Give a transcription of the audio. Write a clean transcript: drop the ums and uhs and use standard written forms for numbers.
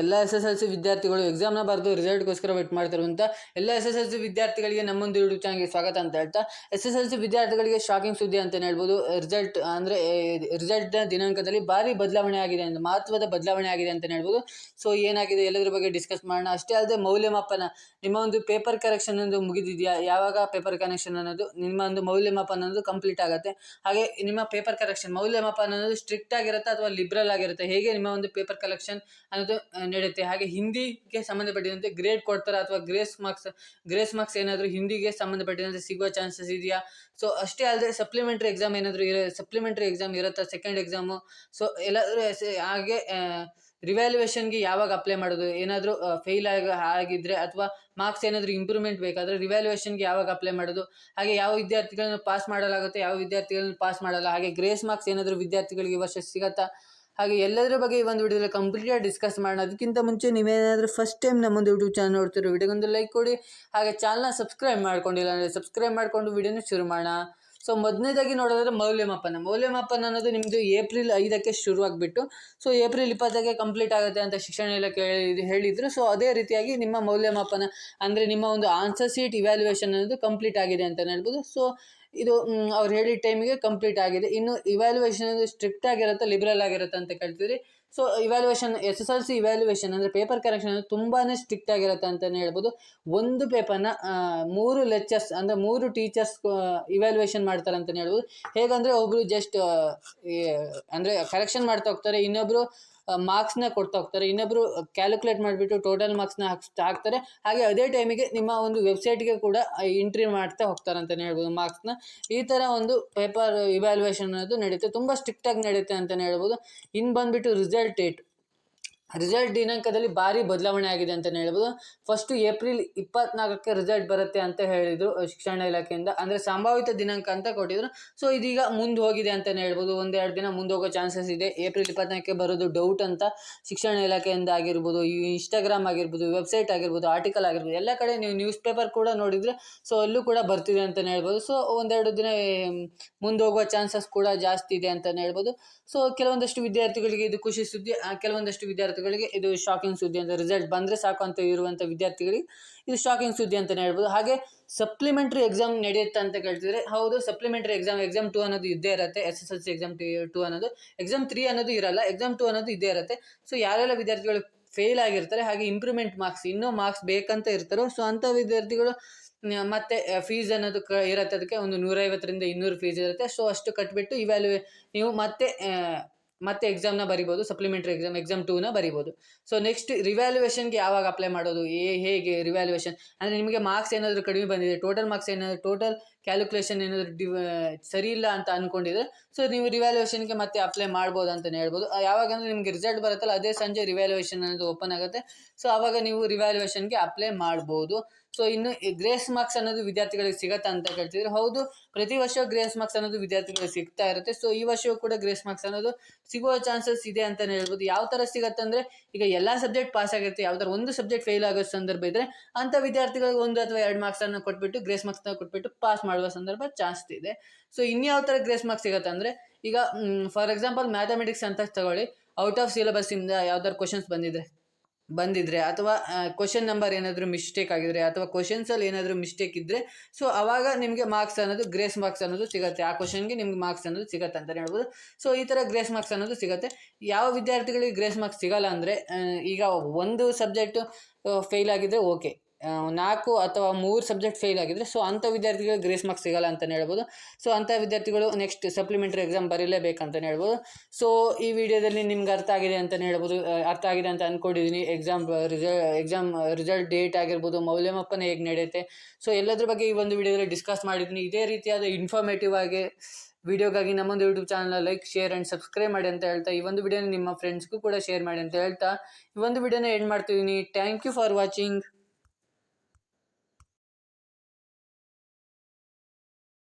ಎಲ್ಲ SSLC ವಿದ್ಯಾರ್ಥಿಗಳು ಎಕ್ಸಾಮ್ನ ಬರೆದು ರಿಸಲ್ಟ್ಗೋಸ್ಕರ ವೇಟ್ ಮಾಡ್ತಿರುವಂಥ ಎಲ್ಲ SSLC ವಿದ್ಯಾರ್ಥಿಗಳಿಗೆ ನಮ್ಮೊಂದು ಯೂಟ್ಯೂಬ್ ಚಾನಲ್ಗೆ ಸ್ವಾಗತ ಅಂತ ಹೇಳ್ತಾ, SSLC ವಿದ್ಯಾರ್ಥಿಗಳಿಗೆ ಶಾಕಿಂಗ್ ಸುದ್ದಿ ಅಂತಲೇ ಹೇಳ್ಬೋದು. ರಿಸಲ್ಟ್ನ ದಿನಾಂಕದಲ್ಲಿ ಭಾರಿ ಬದಲಾವಣೆ ಆಗಿದೆ ಅಂತ, ಮಹತ್ವದ ಬದಲಾವಣೆ ಆಗಿದೆ ಅಂತಲೇ ಹೇಳ್ಬೋದು. ಸೊ ಏನಾಗಿದೆ ಎಲ್ಲದ್ರ ಬಗ್ಗೆ ಡಿಸ್ಕಸ್ ಮಾಡೋಣ. ಅಷ್ಟೇ ಅಲ್ಲದೆ ಮೌಲ್ಯಮಾಪನ, ನಿಮ್ಮ ಒಂದು ಪೇಪರ್ ಕರೆಕ್ಷನ್ ಅನ್ನೋದು ಮುಗಿದಿದೆಯಾ, ಯಾವಾಗ ಪೇಪರ್ ಕರೆಕ್ಷನ್ ಅನ್ನೋದು ನಿಮ್ಮ ಒಂದು ಮೌಲ್ಯಮಾಪನ ಅನ್ನೋದು ಕಂಪ್ಲೀಟ್ ಆಗುತ್ತೆ. ಹಾಗೆ ನಿಮ್ಮ ಪೇಪರ್ ಕರೆಕ್ಷನ್ ಮೌಲ್ಯಮಾಪನ ಅನ್ನೋದು ಸ್ಟ್ರಿಕ್ಟ್ ಆಗಿರುತ್ತೆ ಅಥವಾ ಲಿಬ್ರಲ್ ಆಗಿರುತ್ತೆ, ಹೇಗೆ ನಿಮ್ಮ ಒಂದು ಪೇಪರ್ ಕಲೆಕ್ಷನ್ ಅನ್ನೋದು ನಡೆಯುತ್ತೆ. ಹಾಗೆ ಹಿಂದಿಗೆ ಸಂಬಂಧಪಟ್ಟಿದಂತೆ ಗ್ರೇಡ್ ಕೊಡ್ತಾರೆ ಅಥವಾ ಗ್ರೇಸ್ ಮಾರ್ಕ್ಸ್ ಏನಾದರೂ ಹಿಂದಿಗೆ ಸಂಬಂಧಪಟ್ಟಿದಂತೆ ಸಿಗುವ ಚಾನ್ಸಸ್ ಇದೆಯಾ. ಸೊ ಅಷ್ಟೇ ಅಲ್ಲದೆ ಸಪ್ಲಿಮೆಂಟ್ರಿ ಎಕ್ಸಾಮ್ ಏನಾದರೂ ಸಪ್ಲಿಮೆಂಟ್ರಿ ಎಕ್ಸಾಮ್ ಇರುತ್ತಾ, ಸೆಕೆಂಡ್ ಎಕ್ಸಾಮು. ಸೊ ಎಲ್ಲಾದರೂ ಹಾಗೆ ರಿವ್ಯಾಲ್ಯೂಯೇಷನ್ಗೆ ಯಾವಾಗ ಅಪ್ಲೈ ಮಾಡೋದು, ಏನಾದರೂ ಫೇಲ್ ಆಗಿದ್ದರೆ ಅಥವಾ ಮಾರ್ಕ್ಸ್ ಏನಾದರೂ ಇಂಪ್ರೂವ್ಮೆಂಟ್ ಬೇಕಾದರೆ ರಿವ್ಯಾಲ್ಯೂಯೇಷನ್ಗೆ ಯಾವಾಗ ಅಪ್ಲೈ ಮಾಡೋದು, ಹಾಗೆ ಯಾವ ವಿದ್ಯಾರ್ಥಿಗಳನ್ನು ಪಾಸ್ ಮಾಡಲಾಗುತ್ತೆ, ಯಾವ ವಿದ್ಯಾರ್ಥಿಗಳನ್ನು ಪಾಸ್ ಮಾಡಲ್ಲ, ಹಾಗೆ ಗ್ರೇಸ್ ಮಾರ್ಕ್ಸ್ ಏನಾದರೂ ವಿದ್ಯಾರ್ಥಿಗಳಿಗೆ ಈ ವರ್ಷ ಸಿಗತ್ತಾ, ಹಾಗೆ ಎಲ್ಲದರ ಬಗ್ಗೆ ಈ ಒಂದು ವಿಡಿಯೋದಲ್ಲಿ ಕಂಪ್ಲೀಟಾಗಿ ಡಿಸ್ಕಸ್ ಮಾಡೋಣ. ಅದಕ್ಕಿಂತ ಮುಂಚೆ ನೀವೇನಾದರೂ ಫಸ್ಟ್ ಟೈಮ್ ನಮ್ಮೊಂದು ಯೂಟ್ಯೂಬ್ ಚಾನಲ್ ನೋಡ್ತಿರೋ ವಿಡಿಯೋಗೊಂದು ಲೈಕ್ ಕೊಡಿ, ಹಾಗೆ ಚಾನಲ್ನ ಸಬ್ಸ್ಕ್ರೈಬ್ ಮಾಡ್ಕೊಂಡಿಲ್ಲ ಅಂದರೆ ಸಬ್ಸ್ಕ್ರೈಬ್ ಮಾಡಿಕೊಂಡು ವಿಡಿಯೋನ ಶುರು ಮಾಡೋಣ. ಸೊ ಮೊದಲನೇದಾಗಿ ನೋಡೋದಾದ್ರೆ ಮೌಲ್ಯಮಾಪನ ಅನ್ನೋದು ನಿಮ್ಮದು ಏಪ್ರಿಲ್ 5ಕ್ಕೆ ಶುರುವಾಗ್ಬಿಟ್ಟು ಸೊ ಏಪ್ರಿಲ್ 20ಕ್ಕೆ ಕಂಪ್ಲೀಟ್ ಆಗುತ್ತೆ ಅಂತ ಶಿಕ್ಷಣ ಇಲಾಖೆ ಹೇಳಿದರು. ಸೊ ಅದೇ ರೀತಿಯಾಗಿ ನಿಮ್ಮ ಮೌಲ್ಯಮಾಪನ ಅಂದರೆ ನಿಮ್ಮ ಒಂದು ಆನ್ಸರ್ ಶೀಟ್ ಇವ್ಯಾಲ್ಯೂಯೇಷನ್ ಅನ್ನೋದು ಕಂಪ್ಲೀಟ್ ಆಗಿದೆ ಅಂತಲೇ ಹೇಳ್ಬೋದು. ಸೊ ಇದು ಅವ್ರು ಹೇಳಿದ ಟೈಮಿಗೆ ಕಂಪ್ಲೀಟ್ ಆಗಿದೆ. ಇನ್ನು ಇವ್ಯಾಲ್ಯೂಯೇಷನ್ ಅಂದರೆ ಸ್ಟ್ರಿಕ್ಟ್ ಆಗಿರುತ್ತೆ, ಲಿಬ್ರಲ್ ಆಗಿರುತ್ತೆ ಅಂತ ಕೇಳ್ತೀರಿ. ಸೊ ಇವ್ಯಾಲ್ಯೂಯೇಷನ್ SSLC ಇವ್ಯಾಲ್ಯೂಯೇಷನ್ ಅಂದರೆ ಪೇಪರ್ ಕರೆಕ್ಷನ್ ತುಂಬಾ ಸ್ಟ್ರಿಕ್ಟ್ ಆಗಿರುತ್ತೆ ಅಂತಲೇ ಹೇಳ್ಬೋದು. ಒಂದು ಪೇಪರ್ನ 3 ಲೆಕ್ಚರ್ಸ್ ಅಂದರೆ 3 ಟೀಚರ್ಸ್ ಇವ್ಯಾಲ್ಯೂಯೇಷನ್ ಮಾಡ್ತಾರೆ ಅಂತಲೇ ಹೇಳ್ಬೋದು. ಹೇಗಂದರೆ ಒಬ್ಬರು ಜಸ್ಟ್ ಅಂದರೆ ಕರೆಕ್ಷನ್ ಮಾಡ್ತಾ ಹೋಗ್ತಾರೆ, ಇನ್ನೊಬ್ಬರು ಮಾರ್ಕ್ಸ್ನ ಕೊಡ್ತಾ ಹೋಗ್ತಾರೆ, ಇನ್ನೊಬ್ಬರು ಕ್ಯಾಲ್ಕುಲೇಟ್ ಮಾಡಿಬಿಟ್ಟು ಟೋಟಲ್ ಮಾರ್ಕ್ಸ್ನ ಹಾಕ್ತಾರೆ. ಹಾಗೆ ಅದೇ ಟೈಮಿಗೆ ನಿಮ್ಮ ಒಂದು ವೆಬ್ಸೈಟ್ಗೆ ಕೂಡ ಎಂಟ್ರಿ ಮಾಡ್ತಾ ಹೋಗ್ತಾರೆ ಅಂತಲೇ ಹೇಳ್ಬೋದು ಮಾರ್ಕ್ಸ್ನ. ಈ ಥರ ಒಂದು ಪೇಪರ್ ಇವ್ಯಾಲ್ಯೂಯೇಷನ್ ಅನ್ನೋದು ನಡೆಯುತ್ತೆ, ತುಂಬ ಸ್ಟ್ರಿಕ್ಟಾಗಿ ನಡೆಯುತ್ತೆ ಅಂತಲೇ ಹೇಳ್ಬೋದು. ಇನ್ನು ಬಂದುಬಿಟ್ಟು ರಿಸಲ್ಟ್ ದಿನಾಂಕದಲ್ಲಿ ಭಾರಿ ಬದಲಾವಣೆ ಆಗಿದೆ ಅಂತಲೇ ಹೇಳ್ಬೋದು. ಫಸ್ಟು ಏಪ್ರಿಲ್ 24ಕ್ಕೆ ರಿಸಲ್ಟ್ ಬರುತ್ತೆ ಅಂತ ಹೇಳಿದರು ಶಿಕ್ಷಣ ಇಲಾಖೆಯಿಂದ, ಅಂದರೆ ಸಂಭಾವಿತ ದಿನಾಂಕ ಅಂತ ಕೊಟ್ಟಿದ್ರು. ಸೊ ಇದೀಗ ಮುಂದೆ ಹೋಗಿದೆ ಅಂತಲೇ ಹೇಳ್ಬೋದು, 1-2 ದಿನ ಮುಂದೆ ಹೋಗೋ ಚಾನ್ಸಸ್ ಇದೆ. ಏಪ್ರಿಲ್ 24ಕ್ಕೆ ಬರೋದು ಡೌಟ್ ಅಂತ ಶಿಕ್ಷಣ ಇಲಾಖೆಯಿಂದ ಆಗಿರ್ಬೋದು, ಈ ಇನ್ಸ್ಟಾಗ್ರಾಮ್ ಆಗಿರ್ಬೋದು, ವೆಬ್ಸೈಟ್ ಆಗಿರ್ಬೋದು, ಆರ್ಟಿಕಲ್ ಆಗಿರ್ಬೋದು, ಎಲ್ಲ ಕಡೆ ನೀವು ನ್ಯೂಸ್ ಪೇಪರ್ ಕೂಡ ನೋಡಿದರೆ ಸೊ ಅಲ್ಲೂ ಕೂಡ ಬರ್ತಿದೆ ಅಂತಲೇ ಹೇಳ್ಬೋದು. ಸೊ 1-2 ದಿನ ಮುಂದೆ ಹೋಗುವ ಚಾನ್ಸಸ್ ಕೂಡ ಜಾಸ್ತಿ ಇದೆ ಅಂತಲೇ ಹೇಳ್ಬೋದು. ಸೊ ಕೆಲವೊಂದಷ್ಟು ವಿದ್ಯಾರ್ಥಿಗಳಿಗೆ ಇದು ಖುಷಿ ಸುದ್ದಿ, ಕೆಲವೊಂದಷ್ಟು ವಿದ್ಯಾರ್ಥಿಗಳಿಗೆ ಇದು ಶಾಕಿಂಗ್ ಸುದ್ದಿ ಅಂತ, ರಿಸಲ್ಟ್ ಬಂದರೆ ಸಾಕು ಅಂತ ಇರುವಂಥ ವಿದ್ಯಾರ್ಥಿಗಳಿಗೆ ಇದು ಶಾಕಿಂಗ್ ಸುದ್ದಿ ಅಂತಲೇ ಹೇಳ್ಬೋದು. ಹಾಗೆ ಸಪ್ಲಿಮೆಂಟ್ರಿ ಎಕ್ಸಾಮ್ ನಡೆಯುತ್ತೆ ಅಂತ ಕೇಳ್ತಿದ್ರೆ, ಹೌದು, ಸಪ್ಲಿಮೆಂಟ್ರಿ ಎಕ್ಸಾಮ್ 2 ಅನ್ನೋದು ಇದ್ದೇ ಇರುತ್ತೆ. SSLC ಎಕ್ಸಾಮ್ 2 ಅನ್ನೋದು, ಎಕ್ಸಾಮ್ 3 ಅನ್ನೋದು ಇರಲ್ಲ, ಎಕ್ಸಾಮ್ 2 ಅನ್ನೋದು ಇದ್ದೇ ಇರುತ್ತೆ. ಸೊ ಯಾರೆಲ್ಲ ವಿದ್ಯಾರ್ಥಿಗಳು ಫೇಲ್ ಆಗಿರ್ತಾರೆ, ಹಾಗೆ ಇಂಪ್ರೂವ್ಮೆಂಟ್ ಮಾರ್ಕ್ಸ್ ಇನ್ನೂ ಮಾರ್ಕ್ಸ್ ಬೇಕಂತ ಇರ್ತಾರೋ ಸೊ ಅಂಥ ವಿದ್ಯಾರ್ಥಿಗಳು ಮತ್ತು ಫೀಸ್ ಅನ್ನೋದು ಇರುತ್ತೆ, ಅದಕ್ಕೆ ಒಂದು 150ರಿಂದ 200 ಫೀಸ್ ಇರುತ್ತೆ. ಸೊ ಅಷ್ಟು ಕಟ್ಟಿಬಿಟ್ಟು ನೀವು ಮತ್ತೆ ಎಕ್ಸಾಮ್ನ ಬರಿಬೋದು, ಸಪ್ಲಿಮೆಂಟ್ರಿ ಎಕ್ಸಾಮ್ 2ನ ಬರಿಬೋದು. ಸೊ ನೆಕ್ಸ್ಟ್ ರಿವ್ಯಾಲ್ಯೂಯೇಷನ್ಗೆ ಯಾವಾಗ ಅಪ್ಲೈ ಮಾಡೋದು, ಹೇಗೆ ರಿವ್ಯಾಲ್ಯೂಯೇಷನ್ ಅಂದರೆ ನಿಮಗೆ ಮಾರ್ಕ್ಸ್ ಏನಾದರೂ ಕಡಿಮೆ ಬಂದಿದೆ, ಟೋಟಲ್ ಕ್ಯಾಲ್ಕುಲೇಷನ್ ಏನಾದರೂ ಸರಿ ಇಲ್ಲ ಅಂತ ಅಂದ್ಕೊಂಡಿದ್ರೆ ಸೊ ನೀವು ರಿವ್ಯಾಲ್ಯೂಯೇಷನ್ಗೆ ಮತ್ತೆ ಅಪ್ಲೈ ಮಾಡ್ಬೋದು ಅಂತಲೇ ಹೇಳ್ಬೋದು. ಯಾವಾಗಂದರೆ ನಿಮಗೆ ರಿಸಲ್ಟ್ ಬರುತ್ತಲ್ಲ ಅದೇ ಸಂಜೆ ರಿವ್ಯಾಲ್ಯೂಯೇಷನ್ ಅನ್ನೋದು ಓಪನ್ ಆಗುತ್ತೆ. ಸೊ ಆವಾಗ ನೀವು ರಿವ್ಯಾಲ್ಯೂಯೇಷನ್ಗೆ ಅಪ್ಲೈ ಮಾಡ್ಬೋದು. ಸೊ ಇನ್ನು ಗ್ರೇಸ್ ಮಾರ್ಕ್ಸ್ ಅನ್ನೋದು ವಿದ್ಯಾರ್ಥಿಗಳಿಗೆ ಸಿಗತ್ತಾ ಅಂತ ಕೇಳ್ತಿದ್ರೆ, ಹೌದು, ಪ್ರತಿ ವರ್ಷ ಗ್ರೇಸ್ ಮಾರ್ಕ್ಸ್ ಅನ್ನೋದು ವಿದ್ಯಾರ್ಥಿಗಳಿಗೆ ಸಿಗ್ತಾ ಇರುತ್ತೆ. ಸೊ ಈ ವರ್ಷವೂ ಕೂಡ ಗ್ರೇಸ್ ಮಾರ್ಕ್ಸ್ ಅನ್ನೋದು ಸಿಗುವ ಚಾನ್ಸಸ್ ಇದೆ ಅಂತಲೇ ಹೇಳ್ಬೋದು. ಯಾವ ಥರ ಸಿಗತ್ತಂದರೆ, ಈಗ ಎಲ್ಲ ಸಬ್ಜೆಕ್ಟ್ ಪಾಸ್ ಆಗಿರುತ್ತೆ, ಯಾವ ಥರ ಒಂದು ಸಬ್ಜೆಕ್ಟ್ ಫೇಲ್ ಆಗೋ ಸಂದರ್ಭ ಇದ್ದರೆ ಅಂಥ ವಿದ್ಯಾರ್ಥಿಗಳಿಗೆ 1 ಅಥವಾ 2 ಮಾರ್ಕ್ಸನ್ನು ಕೊಟ್ಬಿಟ್ಟು ಗ್ರೇಸ್ ಮಾರ್ಕ್ಸ್ನ ಕೊಟ್ಬಿಟ್ಟು ಪಾಸ್ ಮಾಡುವ ಸಂದರ್ಭ ಜಾಸ್ತಿ ಇದೆ. ಸೊ ಇನ್ಯಾವ ಥರ ಗ್ರೇಸ್ ಮಾರ್ಕ್ಸ್ ಸಿಗುತ್ತೆ ಅಂದರೆ, ಈಗ ಫಾರ್ ಎಕ್ಸಾಂಪಲ್ ಮ್ಯಾಥಮೆಟಿಕ್ಸ್ ಅಂತ ತಗೊಳ್ಳಿ, ಔಟ್ ಆಫ್ ಸಿಲೆಬಸ್ಸಿಂದ ಯಾವ್ದಾದ್ರು ಕ್ವಶನ್ಸ್ ಬಂದಿದ್ರೆ ಅಥವಾ ಕ್ವಶನ್ ನಂಬರ್ ಏನಾದರೂ ಮಿಸ್ಟೇಕ್ ಆಗಿದ್ರೆ ಅಥವಾ ಕ್ವಶನ್ಸಲ್ಲಿ ಏನಾದರೂ ಮಿಸ್ಟೇಕ್ ಇದ್ದರೆ ಸೊ ಆವಾಗ ನಿಮಗೆ ಮಾರ್ಕ್ಸ್ ಅನ್ನೋದು ಗ್ರೇಸ್ ಮಾರ್ಕ್ಸ್ ಅನ್ನೋದು ಸಿಗುತ್ತೆ, ಆ ಕ್ವಶನ್ಗೆ ನಿಮ್ಗೆ ಮಾರ್ಕ್ಸ್ ಅನ್ನೋದು ಸಿಗುತ್ತೆ ಅಂತಲೇ ಹೇಳ್ಬೋದು. ಸೊ ಈ ಥರ ಗ್ರೇಸ್ ಮಾರ್ಕ್ಸ್ ಅನ್ನೋದು ಸಿಗುತ್ತೆ. ಯಾವ ವಿದ್ಯಾರ್ಥಿಗಳಿಗೆ ಗ್ರೇಸ್ ಮಾರ್ಕ್ಸ್ ಸಿಗಲ್ಲ ಅಂದರೆ, ಈಗ ಒಂದು ಸಬ್ಜೆಕ್ಟು ಫೇಲ್ ಆಗಿದ್ದರೆ ಓಕೆ, 4 ಅಥವಾ 3 ಸಬ್ಜೆಕ್ಟ್ ಫೇಲ್ ಆಗಿದ್ರೆ ಸೊ ಅಂಥ ವಿದ್ಯಾರ್ಥಿಗಳಿಗೆ ಗ್ರೇಸ್ ಮಾರ್ಕ್ಸ್ ಸಿಗಲ್ಲ ಅಂತಲೇ ಹೇಳ್ಬೋದು. ಸೊ ಅಂಥ ವಿದ್ಯಾರ್ಥಿಗಳು ನೆಕ್ಸ್ಟ್ ಸಪ್ಲಿಮೆಂಟ್ರಿ ಎಕ್ಸಾಮ್ ಬರೀಲೇಬೇಕಂತಲೇ ಹೇಳ್ಬೋದು. ಸೊ ಈ ವಿಡಿಯೋದಲ್ಲಿ ನಿಮ್ಗೆ ಅರ್ಥ ಆಗಿದೆ ಅಂತಲೇ ಹೇಳ್ಬೋದು, ಅರ್ಥ ಆಗಿದೆ ಅಂತ ಅಂದ್ಕೊಂಡಿದ್ದೀನಿ. ಎಕ್ಸಾಮ್ ರಿಸಲ್ಟ್ ಡೇಟ್ ಆಗಿರ್ಬೋದು, ಮೌಲ್ಯಮಾಪನ ಹೇಗೆ ನಡೆಯುತ್ತೆ, ಸೊ ಎಲ್ಲದ್ರ ಬಗ್ಗೆ ಈ ಒಂದು ವಿಡಿಯೋದಲ್ಲಿ ಡಿಸ್ಕಸ್ ಮಾಡಿದ್ದೀನಿ. ಇದೇ ರೀತಿಯಾದ ಇನ್ಫಾರ್ಮೇಟಿವ್ ಆಗಿ ವಿಡಿಯೋಗಾಗಿ ನಮ್ಮೊಂದು ಯೂಟ್ಯೂಬ್ ಚಾನಲ್ನ ಲೈಕ್, ಶೇರ್ ಆ್ಯಂಡ್ ಸಬ್ಸ್ಕ್ರೈಬ್ ಮಾಡಿ ಅಂತ ಹೇಳ್ತಾ, ಈ ಒಂದು ವಿಡಿಯೋನ ನಿಮ್ಮ ಫ್ರೆಂಡ್ಸ್ಗೂ ಕೂಡ ಶೇರ್ ಮಾಡಿ ಅಂತ ಹೇಳ್ತಾ ಈ ಒಂದು ವಿಡಿಯೋನ ಎಂಡ್ ಮಾಡ್ತಿದ್ದೀನಿ. Thank you for watching.